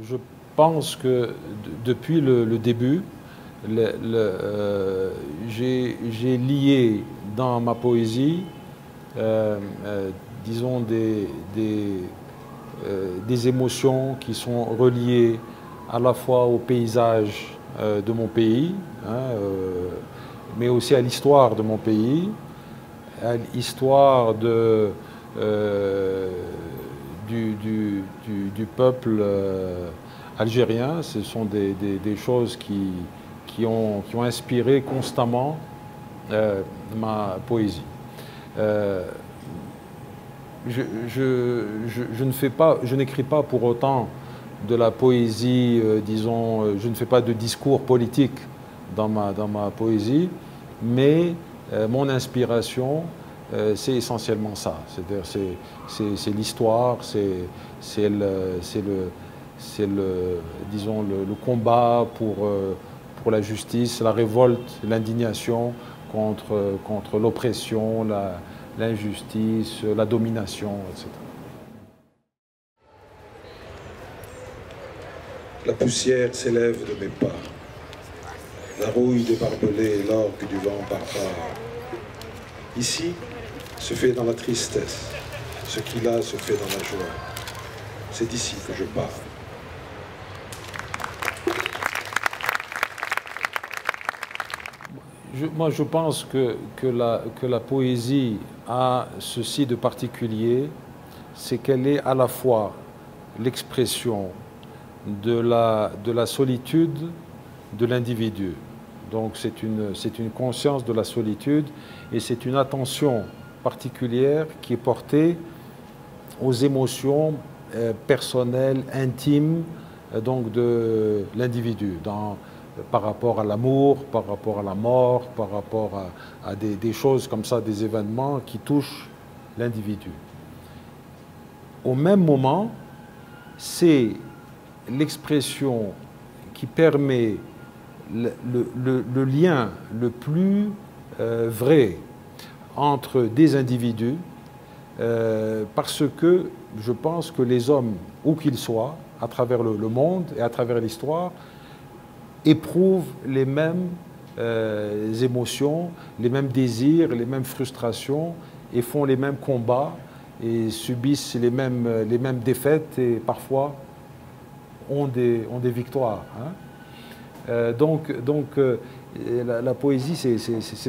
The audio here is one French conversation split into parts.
Je pense que depuis le début, j'ai lié dans ma poésie, disons, des émotions qui sont reliées à la fois au paysage de mon pays, mais aussi à l'histoire de mon pays, à l'histoire du peuple algérien. Ce sont des choses qui ont inspiré constamment ma poésie. Je n'écris pas pour autant de la poésie, disons, je ne fais pas de discours politique dans ma poésie, mais mon inspiration, c'est essentiellement ça. C'est-à-dire, c'est l'histoire, c'est disons, le combat pour la justice, la révolte, l'indignation contre l'oppression, l'injustice, la domination, etc. La poussière s'élève de mes pas. La rouille des barbelés et l'orgue du vent barbare. Ici se fait dans la tristesse, ce qui là se fait dans la joie. C'est d'ici que je pars. Moi, je pense que la poésie a ceci de particulier, c'est qu'elle est à la fois l'expression de la solitude de l'individu. Donc c'est une conscience de la solitude et c'est une attention particulière qui est portée aux émotions personnelles, intimes donc de l'individu, par rapport à l'amour, par rapport à la mort, par rapport à des choses comme ça, des événements qui touchent l'individu. Au même moment, c'est l'expression qui permet le lien le plus vrai entre des individus, parce que je pense que les hommes, où qu'ils soient, à travers le monde et à travers l'histoire, éprouvent les mêmes émotions, les mêmes désirs, les mêmes frustrations, et font les mêmes combats, et subissent les mêmes défaites, et parfois ont des victoires. Donc la poésie, c'est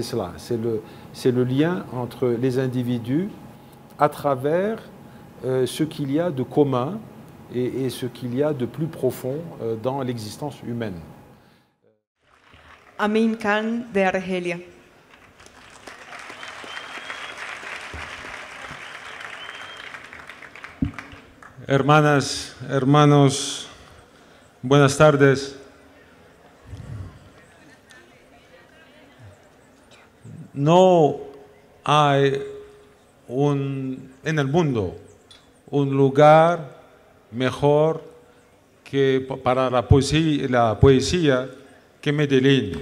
cela, c'est le lien entre les individus à travers ce qu'il y a de commun et ce qu'il y a de plus profond dans l'existence humaine. Amin Khan de Argelia. Hermanas, hermanos, buenas tardes. No hay en el mundo un lugar mejor para la poesía que Medellín.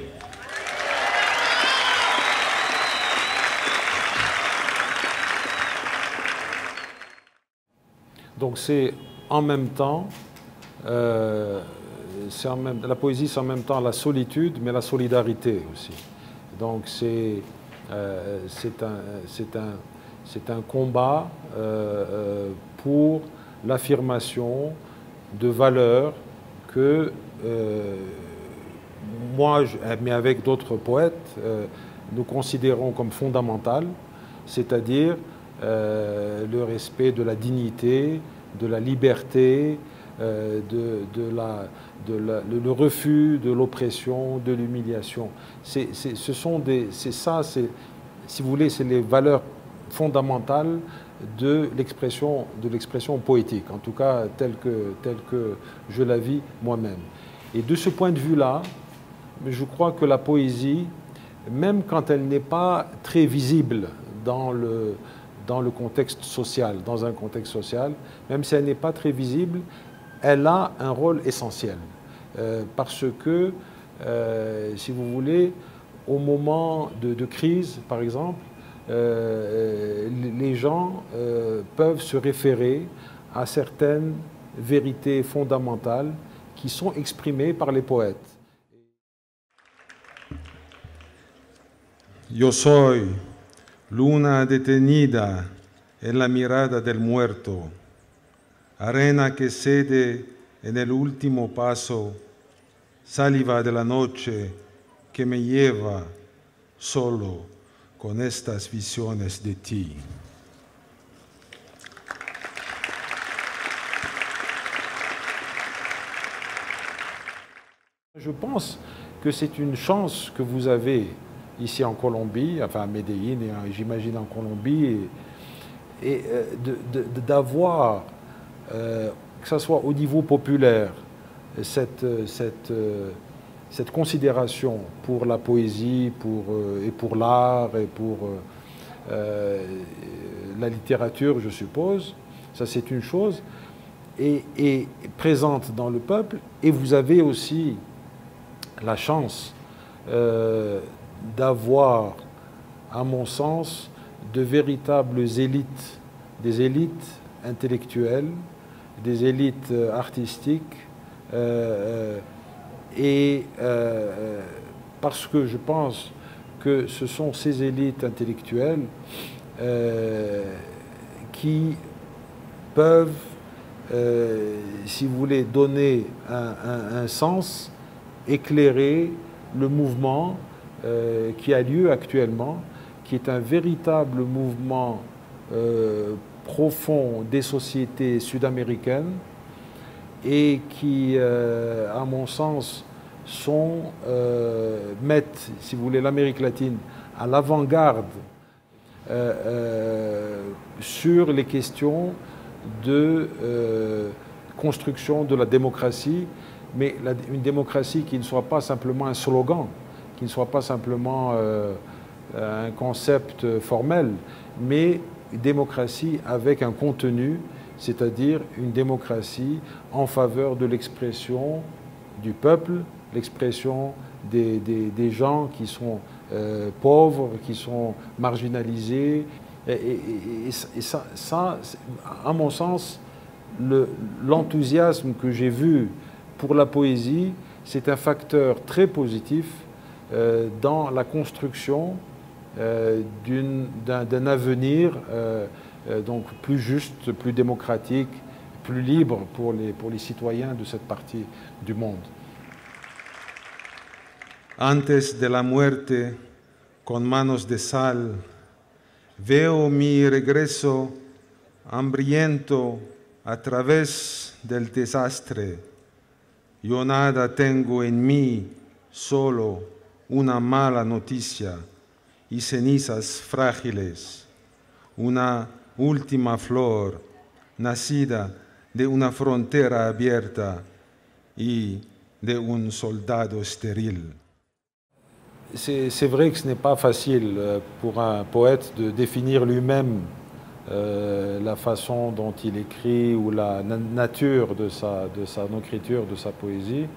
Donc c'est en même temps, la poésie c'est en même temps la solitude, mais la solidarité aussi. Donc c'est un combat pour l'affirmation de valeurs que moi, mais avec d'autres poètes, nous considérons comme fondamentales, c'est-à-dire le respect de la dignité, de la liberté, le refus de l'oppression, de l'humiliation. Si vous voulez, c'est les valeurs fondamentales de l'expression poétique, en tout cas telle que je la vis moi-même. Et de ce point de vue-là, je crois que la poésie, même quand elle n'est pas très visible dans le contexte social, dans un contexte social, même si elle n'est pas très visible, elle a un rôle essentiel. Parce que, si vous voulez, au moment de crise, par exemple, les gens peuvent se référer à certaines vérités fondamentales qui sont exprimées par les poètes. Yo soy luna detenida en la mirada del muerto, arena que cede en el último paso, saliva de la noche que me lleva solo con estas visiones de ti. Je pense que c'est une chance que vous avez ici en Colombie, enfin à Medellín et j'imagine en Colombie, et d'avoir, que ce soit au niveau populaire, cette considération pour la poésie et pour l'art et pour la littérature, je suppose. Ça, c'est une chose, et présente dans le peuple. Et vous avez aussi la chance d'avoir, à mon sens, de véritables élites, des élites intellectuelles, des élites artistiques, parce que je pense que ce sont ces élites intellectuelles qui peuvent, si vous voulez, donner un sens, éclairer le mouvement qui a lieu actuellement, qui est un véritable mouvement profond des sociétés sud-américaines et qui, à mon sens, mettent, si vous voulez, l'Amérique latine à l'avant-garde sur les questions de construction de la démocratie, mais une démocratie qui ne soit pas simplement un slogan, qui ne soit pas simplement un concept formel, mais une démocratie avec un contenu, c'est-à-dire une démocratie en faveur de l'expression du peuple, l'expression des gens qui sont pauvres, qui sont marginalisés. Et ça, à mon sens, l'enthousiasme que j'ai vu pour la poésie, c'est un facteur très positif dans la construction d'un avenir donc plus juste, plus démocratique, plus libre pour les citoyens de cette partie du monde. Antes de la muerte, con manos de sal, veo mi regreso hambriento a través del desastre. Yo nada tengo en mí, solo una mala noticia y cenizas frágiles, una última flor nacida de una frontera abierta y de un soldado estéril. C'est vrai que ce n'est pas facile pour un poète de définir lui-même la façon dont il écrit ou la nature de sa écriture, de sa poésie.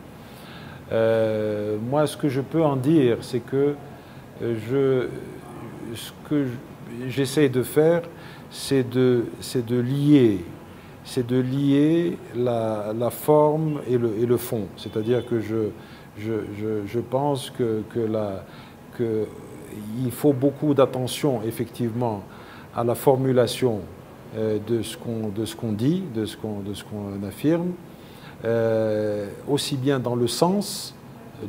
Moi, ce que je peux en dire, c'est que ce que j'essaie de faire, c'est de lier la forme et le fond. C'est-à-dire que je pense qu'il faut beaucoup d'attention, effectivement, à la formulation de ce qu'on dit, de ce qu'on affirme, aussi bien dans le sens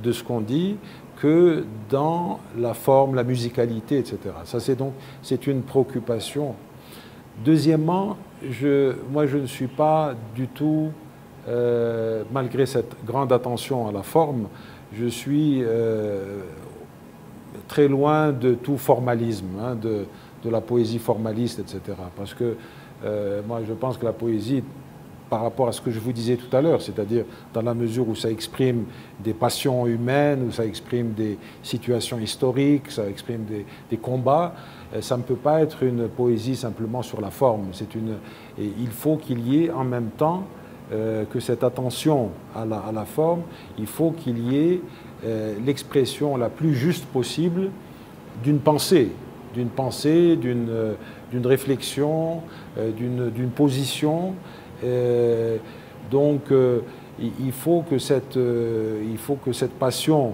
de ce qu'on dit que dans la forme, la musicalité, etc. Ça, c'est une préoccupation. Deuxièmement, moi, je ne suis pas du tout, malgré cette grande attention à la forme, je suis très loin de tout formalisme, hein, de la poésie formaliste, etc. Parce que moi, je pense que la poésie, par rapport à ce que je vous disais tout à l'heure, c'est-à-dire dans la mesure où ça exprime des passions humaines, où ça exprime des situations historiques, ça exprime des combats, ça ne peut pas être une poésie simplement sur la forme. Et il faut qu'il y ait en même temps que cette attention à la forme, il faut qu'il y ait l'expression la plus juste possible d'une pensée, d'une réflexion, d'une position, Donc il faut que cette passion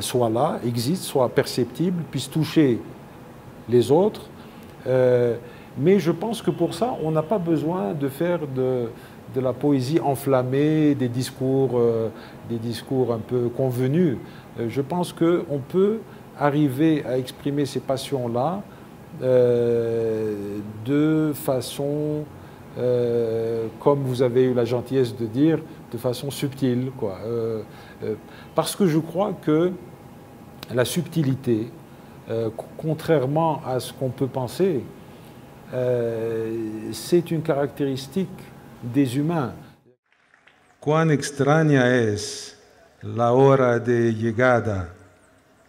soit là, existe, soit perceptible, puisse toucher les autres. Mais je pense que pour ça, on n'a pas besoin de faire de la poésie enflammée, des discours un peu convenus. Je pense qu'on peut arriver à exprimer ces passions-là de façon, comme vous avez eu la gentillesse de dire, de façon subtile, quoi. Parce que je crois que la subtilité, contrairement à ce qu'on peut penser, c'est une caractéristique des humains. Cuán extraña es la hora de llegada,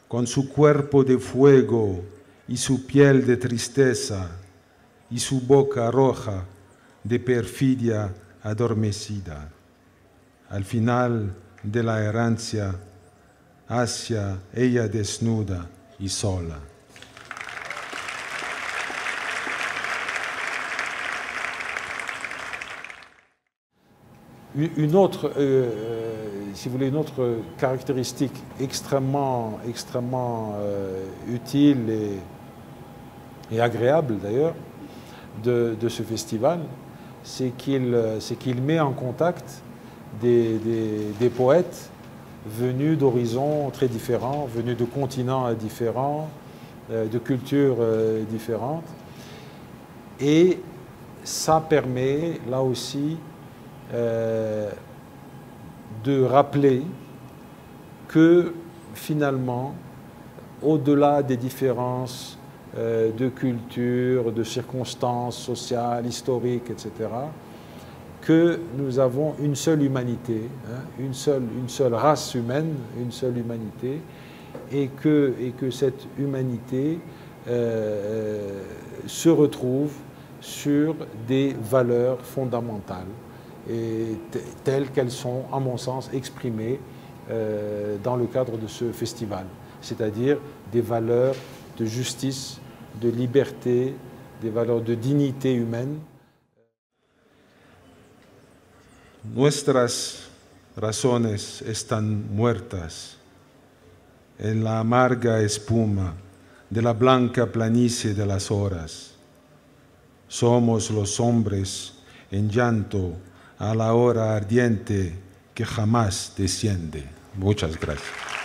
con su cuerpo de fuego y su piel de tristeza y su boca roja de perfidia adormecida. Al final de la errancia, hacia ella desnuda y sola. Une autre, si vous voulez, une autre caractéristique extrêmement utile et agréable d'ailleurs de ce festival, c'est qu'il met en contact des poètes venus d'horizons très différents, venus de continents différents, de cultures différentes. Et ça permet, là aussi, de rappeler que finalement, au-delà des différences de culture, de circonstances sociales, historiques, etc., que nous avons une seule humanité, hein, une seule race humaine, une seule humanité, et que cette humanité se retrouve sur des valeurs fondamentales, et telles qu'elles sont, à mon sens, exprimées dans le cadre de ce festival, c'est-à-dire des valeurs de justice, de liberté, des valeurs de dignité humaine. Nuestras razones están muertas en la amarga espuma de la blanca planicie de las horas. Somos los hombres en llanto a la hora ardiente que jamás desciende. Muchas gracias.